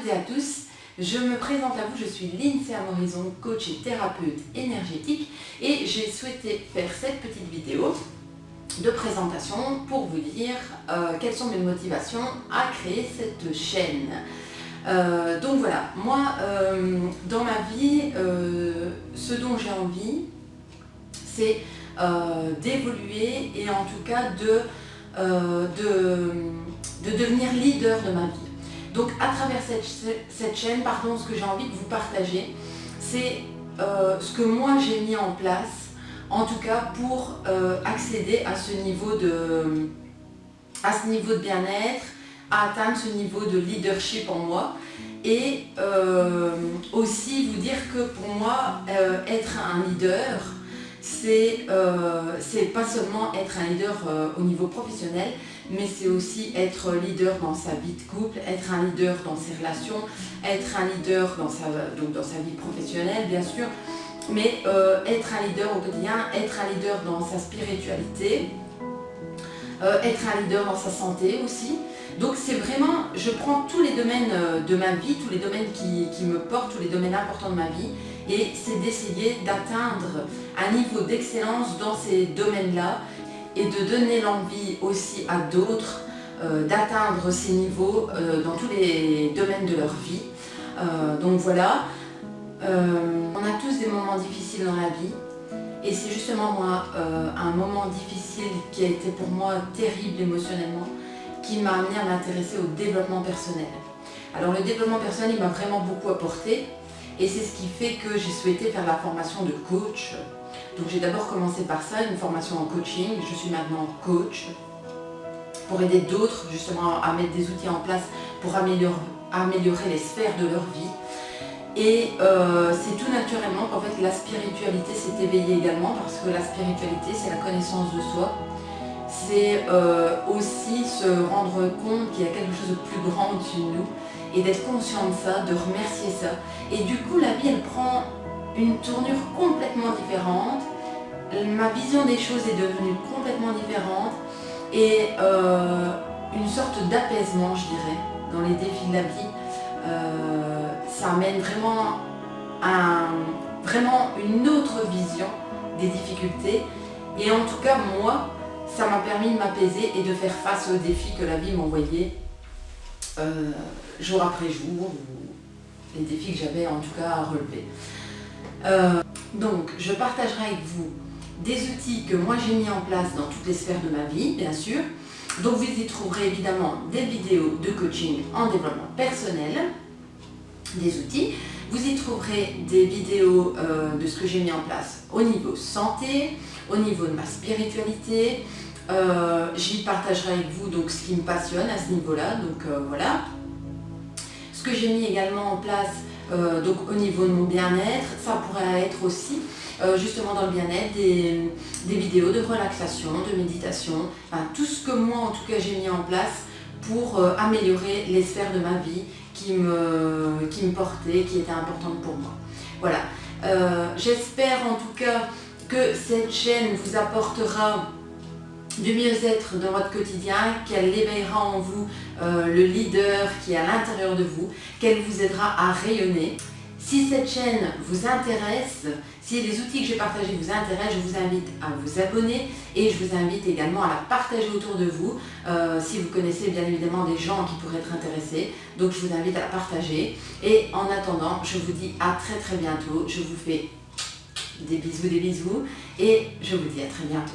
et à tous, je me présente à vous, je suis Lindsay Amorizon, coach et thérapeute énergétique et j'ai souhaité faire cette petite vidéo de présentation pour vous dire quelles sont mes motivations à créer cette chaîne. Donc voilà, moi dans ma vie, ce dont j'ai envie, c'est d'évoluer et en tout cas de devenir leader de ma vie. Donc à travers cette chaîne, ce que j'ai envie de vous partager, c'est ce que moi j'ai mis en place, en tout cas pour accéder à ce niveau de bien-être, à atteindre ce niveau de leadership en moi et aussi vous dire que pour moi, être un leader, c'est pas seulement être un leader au niveau professionnel, mais c'est aussi être leader dans sa vie de couple, être un leader dans ses relations, être un leader dans sa vie professionnelle bien sûr, mais être un leader au quotidien, être un leader dans sa spiritualité, être un leader dans sa santé aussi. Donc c'est vraiment, je prends tous les domaines de ma vie, tous les domaines qui me portent, tous les domaines importants de ma vie, et c'est d'essayer d'atteindre un niveau d'excellence dans ces domaines-là et de donner l'envie aussi à d'autres d'atteindre ces niveaux dans tous les domaines de leur vie. Donc voilà, on a tous des moments difficiles dans la vie et c'est justement moi un moment difficile qui a été pour moi terrible émotionnellement, qui m'a amené à m'intéresser au développement personnel. Alors le développement personnel, il m'a vraiment beaucoup apporté et c'est ce qui fait que j'ai souhaité faire la formation de coach. Donc j'ai d'abord commencé par ça, une formation en coaching. Je suis maintenant coach pour aider d'autres justement à mettre des outils en place pour améliorer les sphères de leur vie. Et c'est tout naturellement qu'en fait la spiritualité s'est éveillée également, parce que la spiritualité c'est la connaissance de soi. C'est aussi se rendre compte qu'il y a quelque chose de plus grand au-dessus de nous et d'être conscient de ça, de remercier ça. Et du coup la vie elle prend une tournure complètement différente, ma vision des choses est devenue complètement différente et une sorte d'apaisement je dirais dans les défis de la vie. Ça amène vraiment une autre vision des difficultés et en tout cas moi ça m'a permis de m'apaiser et de faire face aux défis que la vie m'envoyait jour après jour, les défis que j'avais en tout cas à relever. Donc je partagerai avec vous des outils que moi j'ai mis en place dans toutes les sphères de ma vie bien sûr. Donc vous y trouverez évidemment des vidéos de coaching en développement personnel, des outils. Vous y trouverez des vidéos de ce que j'ai mis en place au niveau santé, au niveau de ma spiritualité. J'y partagerai avec vous donc ce qui me passionne à ce niveau-là. Donc voilà. Ce que j'ai mis également en place donc au niveau de mon bien-être, ça pourrait être aussi justement dans le bien-être des vidéos de relaxation, de méditation, enfin, tout ce que moi en tout cas j'ai mis en place pour améliorer les sphères de ma vie qui me portaient, qui étaient importantes pour moi. Voilà, j'espère en tout cas que cette chaîne vous apportera du mieux-être dans votre quotidien, qu'elle éveillera en vous le leader qui est à l'intérieur de vous, qu'elle vous aidera à rayonner. Si cette chaîne vous intéresse, si les outils que j'ai partagés vous intéressent, je vous invite à vous abonner et je vous invite également à la partager autour de vous si vous connaissez bien évidemment des gens qui pourraient être intéressés. Donc je vous invite à la partager et en attendant, je vous dis à très bientôt. Je vous fais des bisous et je vous dis à très bientôt.